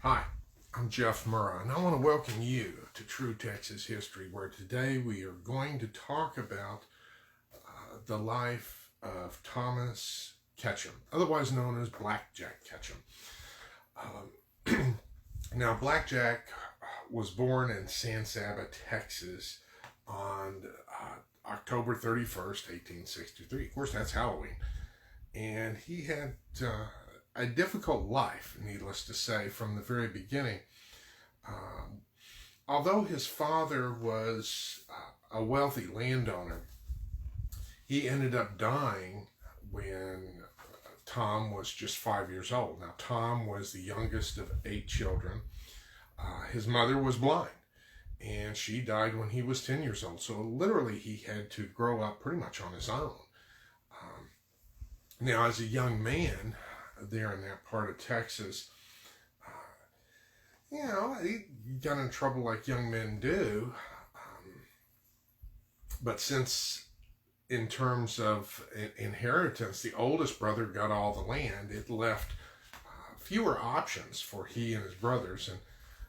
Hi, I'm Jeff Murrah, and I want to welcome you to True Texas History, where today we are going to talk about the life of Thomas Ketchum, otherwise known as Black Jack Ketchum. Now, Black Jack was born in San Saba, Texas on October 31st, 1863. Of course, that's Halloween. And he had a difficult life, needless to say, from the very beginning. Although his father was a wealthy landowner, he ended up dying when Tom was just 5 years old. Now, Tom was the youngest of 8 children. His mother was blind, and she died when he was 10 years old. So literally, he had to grow up pretty much on his own. Now, as a young man there in that part of Texas, he got in trouble like young men do. But since, in terms of inheritance, the oldest brother got all the land, it left fewer options for he and his brothers. And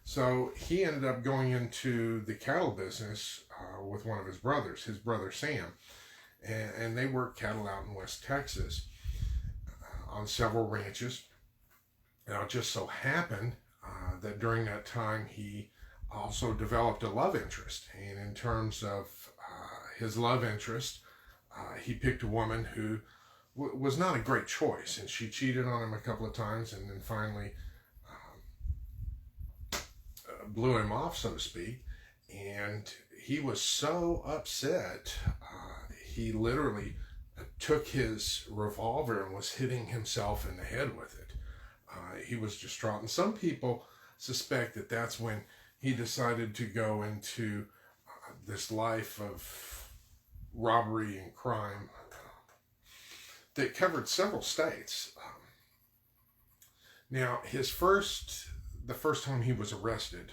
so he ended up going into the cattle business with one of his brother Sam. And they worked cattle out in West Texas on several ranches. Now, it just so happened that during that time he also developed a love interest. And in terms of his love interest, he picked a woman who was not a great choice, and she cheated on him a couple of times, and then finally blew him off, so to speak. And he was so upset, he literally took his revolver and was hitting himself in the head with it. He was distraught, and some people suspect that that's when he decided to go into this life of robbery and crime that covered several states. Now, the first time he was arrested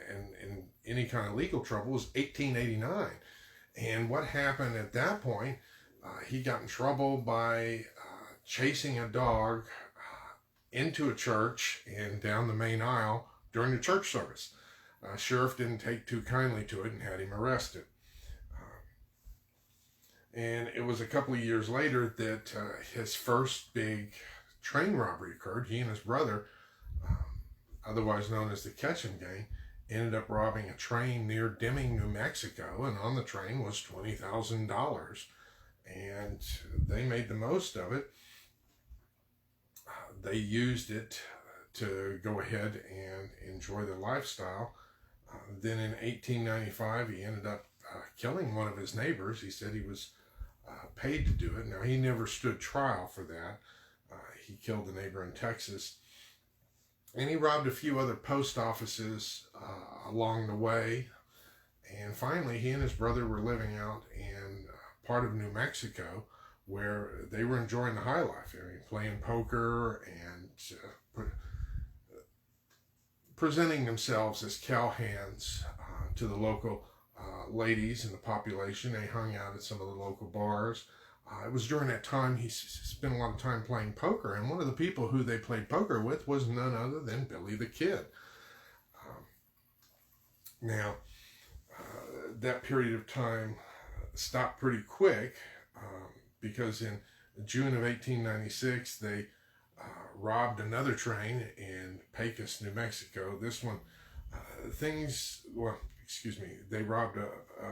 and in any kind of legal trouble was 1889. And what happened at that point, he got in trouble by chasing a dog into a church and down the main aisle during the church service. Sheriff didn't take too kindly to it and had him arrested. And it was a couple of years later that his first big train robbery occurred. He and his brother, otherwise known as the Ketchum Gang, ended up robbing a train near Deming, New Mexico, and on the train was $20,000. And they made the most of it. They used it to go ahead and enjoy their lifestyle. Then in 1895, he ended up killing one of his neighbors. He said he was paid to do it. Now, he never stood trial for that. He killed a neighbor in Texas. And he robbed a few other post offices along the way. And finally, he and his brother were living out in part of New Mexico where they were enjoying the high life. I mean, playing poker and presenting themselves as cowhands to the local ladies in the population. They hung out at some of the local bars. It was during that time he spent a lot of time playing poker, and one of the people who they played poker with was none other than Billy the Kid. Now, that period of time stopped pretty quick because in June of 1896, they robbed another train in Pecos, New Mexico. This one, they robbed a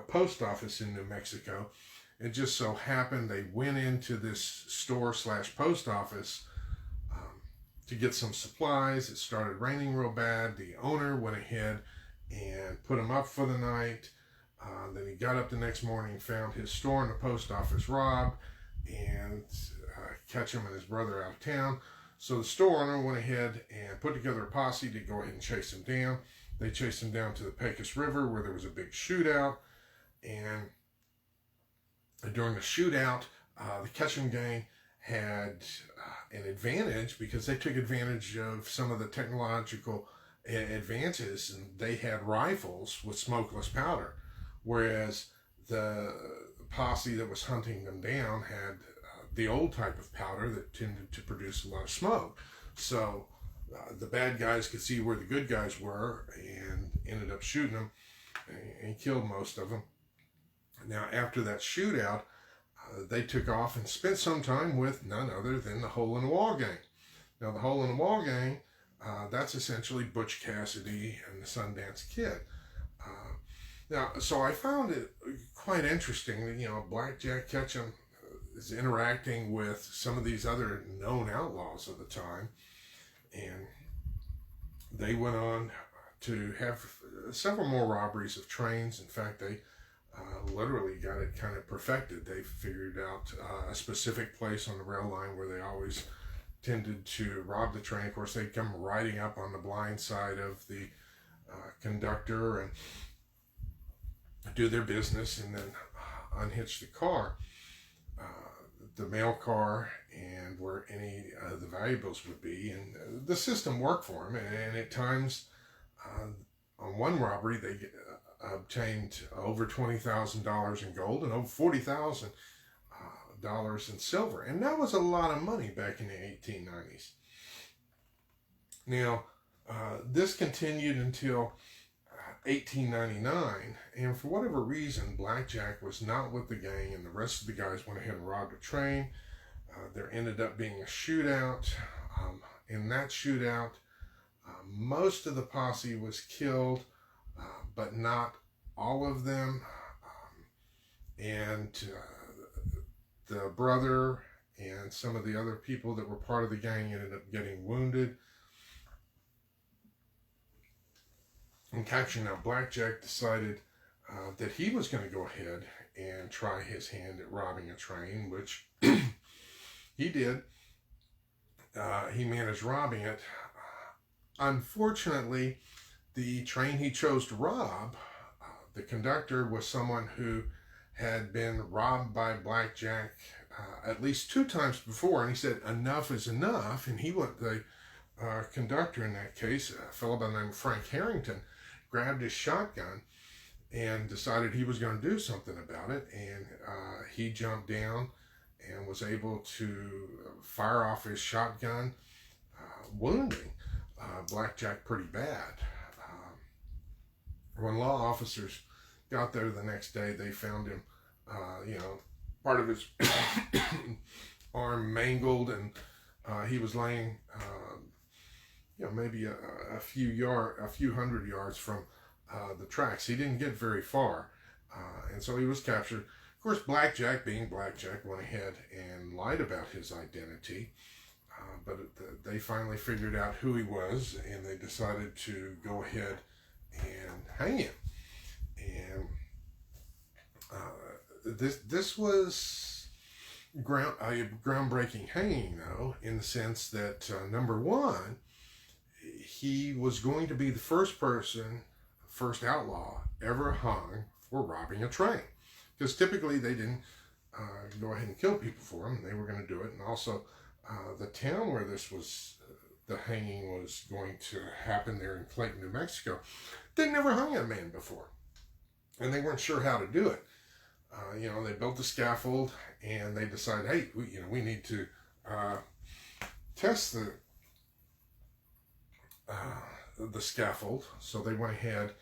post office in New Mexico. It just so happened they went into this store/post office to get some supplies. It started raining real bad. The owner went ahead and put him up for the night. Then he got up the next morning, found his store and the post office robbed, and Ketchum and his brother out of town. So the store owner went ahead and put together a posse to go ahead and chase him down. They chased him down to the Pecos River where there was a big shootout. And during the shootout, the Ketchum Gang had an advantage because they took advantage of some of the technological advances, and they had rifles with smokeless powder, whereas the posse that was hunting them down had the old type of powder that tended to produce a lot of smoke. So the bad guys could see where the good guys were and ended up shooting them and killed most of them. Now, after that shootout, they took off and spent some time with none other than the Hole in the Wall Gang. Now, the Hole in the Wall Gang, that's essentially Butch Cassidy and the Sundance Kid. Now, so I found it quite interesting that, Black Jack Ketchum is interacting with some of these other known outlaws of the time. And they went on to have several more robberies of trains. In fact, they literally got it kind of perfected. They figured out a specific place on the rail line where they always tended to rob the train. Of course, they'd come riding up on the blind side of the conductor and do their business and then unhitch the car, the mail car, and where any of the valuables would be. And the system worked for them. And at times, on one robbery, they obtained over $20,000 in gold and over $40,000 in silver. And that was a lot of money back in the 1890s. Now, this continued until 1899, and for whatever reason, Blackjack was not with the gang, and the rest of the guys went ahead and robbed a train. There ended up being a shootout. In that shootout, most of the posse was killed, but not all of them. And the brother and some of the other people that were part of the gang ended up getting wounded and captured. Now, Blackjack decided that he was going to go ahead and try his hand at robbing a train, which he did. He managed robbing it. Unfortunately, the train he chose to rob, the conductor was someone who had been robbed by Blackjack at least 2 times before, and he said enough is enough. And he went, the conductor in that case, a fellow by the name of Frank Harrington, grabbed his shotgun and decided he was going to do something about it. And he jumped down and was able to fire off his shotgun, wounding Blackjack pretty bad. When law officers got there the next day, they found him, part of his arm mangled, and he was laying, maybe a few hundred yards from the tracks. He didn't get very far, and so he was captured. Of course, Blackjack, being Blackjack, went ahead and lied about his identity, but they finally figured out who he was, and they decided to go ahead and hang him. And this was a groundbreaking hanging, though, in the sense that, number one, he was going to be the first outlaw ever hung for robbing a train. Because typically they didn't go ahead and kill people for him. They were going to do it. And also, the town where the hanging was going to happen there in Clayton, New Mexico, they never hung a man before. And they weren't sure how to do it. They built the scaffold, and they decided, hey, we need to test the scaffold. So they went ahead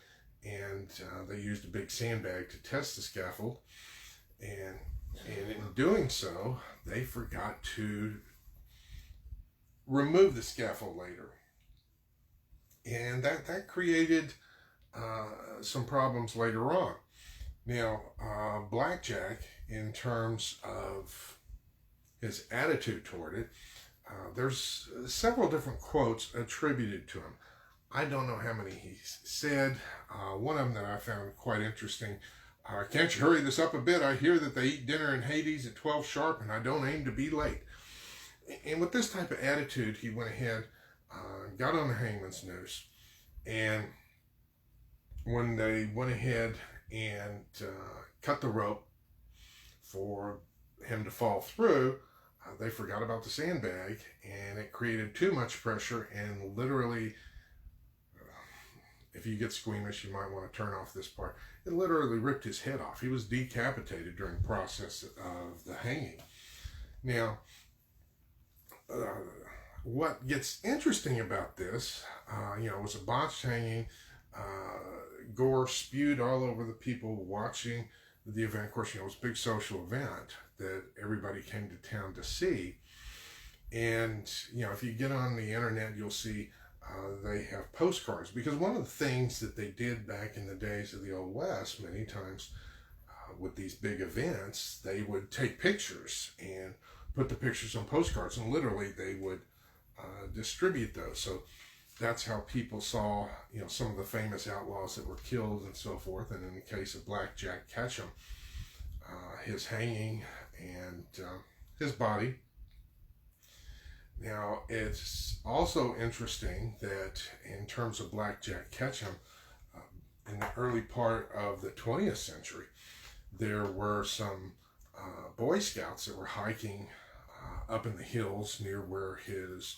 and they used a big sandbag to test the scaffold. And in doing so, they forgot to remove the scaffold later. And that created some problems later on. Now, Blackjack, in terms of his attitude toward it, there's several different quotes attributed to him. I don't know how many he said. One of them that I found quite interesting: can't you hurry this up a bit? I hear that they eat dinner in Hades at 12 sharp, and I don't aim to be late. And with this type of attitude, he went ahead, got on the hangman's noose, and when they went ahead and cut the rope for him to fall through, they forgot about the sandbag, and it created too much pressure, and literally, if you get squeamish, you might want to turn off this part. It literally ripped his head off. He was decapitated during the process of the hanging. Now, what gets interesting about this, it was a botched hanging, gore spewed all over the people watching the event. Of course, it was a big social event that everybody came to town to see. And, if you get on the internet, you'll see they have postcards, because one of the things that they did back in the days of the Old West, many times with these big events, they would take pictures and put the pictures on postcards, and literally they would distribute those. So that's how people saw, some of the famous outlaws that were killed and so forth. And in the case of Jack Ketchum, his hanging and his body. Now, it's also interesting that in terms of Jack Ketchum, in the early part of the 20th century, there were some Boy Scouts that were hiking up in the hills near where his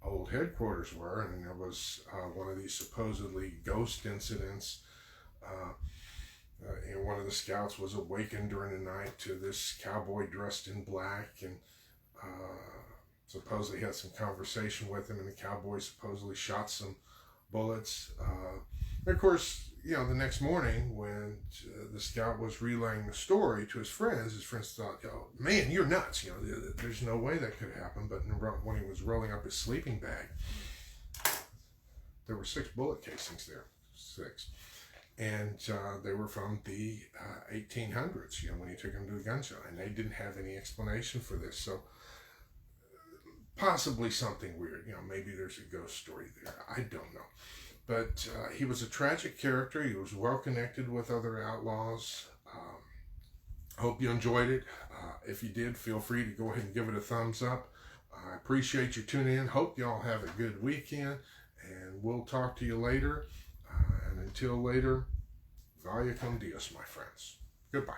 old headquarters were, and there was one of these supposedly ghost incidents. And one of the scouts was awakened during the night to this cowboy dressed in black, and supposedly had some conversation with him, and the cowboy supposedly shot some bullets. And of course, the next morning when the scout was relaying the story to his friends thought, man, you're nuts. There's no way that could happen. But when he was rolling up his sleeping bag, there were 6 bullet casings there. 6. And they were from the 1800s, when he took them to the gun show. And they didn't have any explanation for this. So possibly something weird. Maybe there's a ghost story there. I don't know. But he was a tragic character. He was well connected with other outlaws. Hope you enjoyed it. If you did, feel free to go ahead and give it a thumbs up. I appreciate you tuning in. Hope y'all have a good weekend. And we'll talk to you later. And until later, vaya con Dios, my friends. Goodbye.